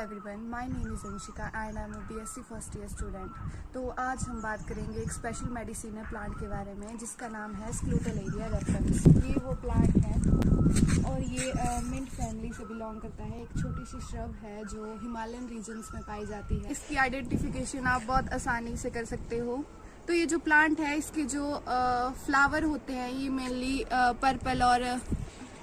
everyone, my name is Anshika and I'm a BSc first year student। तो आज हम बात करेंगे एक स्पेशल मेडिसिनल प्लांट के बारे में जिसका नाम है स्क्लेरोलेरिया रेफरेंस। ये वो प्लांट है और ये मिंट फैमिली से बिलोंग करता है। एक छोटी सी श्रब है जो हिमालयन रीजन्स में पाई जाती है। इसकी आइडेंटिफिकेशन आप बहुत आसानी से कर सकते हो। तो ये जो प्लांट है इसके जो फ्लावर होते हैं ये मेनली पर्पल और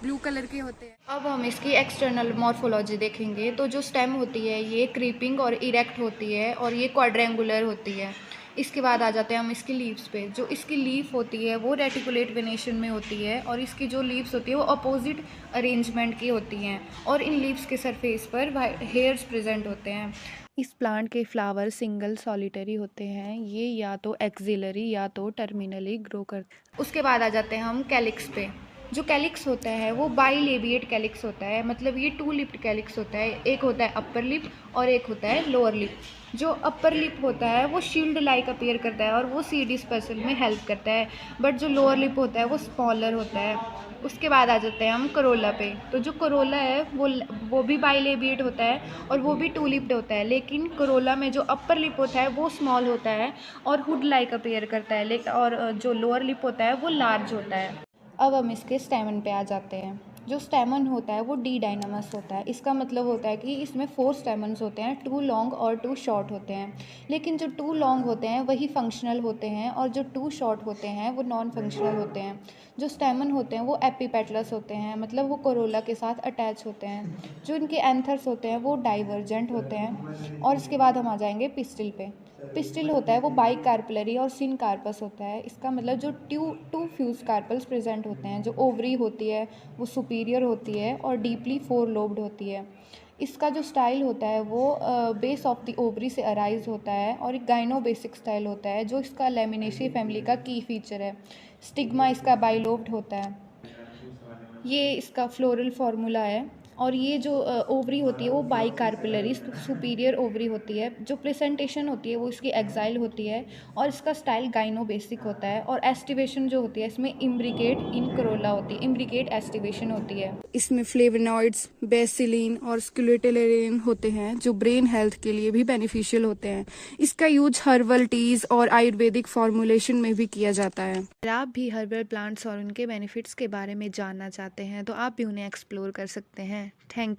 ब्लू कलर के होते हैं। अब हम इसकी एक्सटर्नल मॉर्फोलॉजी देखेंगे। तो जो स्टेम होती है ये क्रीपिंग और इरेक्ट होती है और ये क्वाड्रेंगुलर होती है। इसके बाद आ जाते हैं हम इसकी लीव्स पे। जो इसकी लीफ होती है वो रेटिकुलेट वेनेशन में होती है और इसकी जो लीव्स होती है वो अपोजिट अरेंजमेंट की होती हैं और इन लीव्स के सरफेस पर हेयर्स प्रेजेंट होते हैं। इस प्लांट के फ्लावर सिंगल सॉलिटरी होते हैं। ये या तो एक्सिलरी या तो टर्मिनली ग्रो करते। उसके बाद आ जाते हैं हम कैलिक्स पे। जो कैलिक्स होता है वो बाइलेबिएट कैलिक्स होता है, मतलब ये टू लिप्ड कैलिक्स होता है। एक होता है अपर लिप और एक होता है लोअर लिप। जो अपर लिप होता है वो शील्ड लाइक अपीयर करता है और वो सी डिस्पर्सल में हेल्प करता है, बट जो लोअर लिप होता है वो स्मॉलर होता है। उसके बाद आ जाते हैं हम करोला पे। तो जो करोला है वो भी बाइलेबिएट होता है और वो भी टू लिप्ड होता है, लेकिन करोला में जो अपर लिप होता है वो स्मॉल होता है और हुड लाइक अपीयर करता है, लेकिन और जो लोअर लिप होता है वो लार्ज होता है। अब हम इसके स्टेमन पे आ जाते हैं। जो स्टेमन होता है वो डी डायनामस होता है। इसका मतलब होता है कि इसमें 4 स्टेमन्स होते हैं, 2 लॉन्ग और 2 शॉर्ट होते हैं। लेकिन जो 2 लॉन्ग होते हैं वही फंक्शनल होते हैं और जो 2 शॉर्ट होते हैं वो नॉन फंक्शनल होते हैं। जो स्टेमन होते हैं वो एपिपेटलस होते हैं, मतलब वो कोरोला के साथ अटैच होते हैं। जो इनके एंथर्स होते हैं वो डाइवर्जेंट होते हैं। और इसके बाद हम आ जाएंगे पिस्टिल पे। पिस्टिल होता है वो बाई कार्पलरी और सिन कार्पस होता है। इसका मतलब जो टू फ्यूज कार्पल्स प्रेजेंट होते हैं। जो ओवरी होती है वो सुपीरियर होती है और डीपली 4 लोब्ड होती है। इसका जो स्टाइल होता है वो बेस ऑफ द ओवरी से अराइज होता है और एक गाइनो बेसिक स्टाइल होता है जो इसका लेमिनेसी फैमिली का की फीचर है। स्टिग्मा इसका बाइलोब्ड होता है। ये इसका फ्लोरल फार्मूला है। और ये जो ओवरी होती है वो बाई कार्पिलरी सुपीरियर ओवरी होती है। जो प्रेजेंटेशन होती है वो इसकी एक्साइल होती है और इसका स्टाइल गाइनो बेसिक होता है। और एस्टिवेशन जो होती है इसमें इम्ब्रिकेट इन करोला होती है, इम्ब्रिकेट एस्टिवेशन होती है। इसमें फ्लेवोनॉइड्स, बेसिलिन और स्क्लेरोलेरिन होते हैं जो ब्रेन हेल्थ के लिए भी बेनिफिशियल होते हैं। इसका यूज हर्बल टीज और आयुर्वेदिक फॉर्मुलेशन में भी किया जाता है। अगर आप भी हर्बल प्लांट्स और उनके बेनिफिट्स के बारे में जानना चाहते हैं तो आप भी उन्हें एक्सप्लोर कर सकते हैं। Thank you.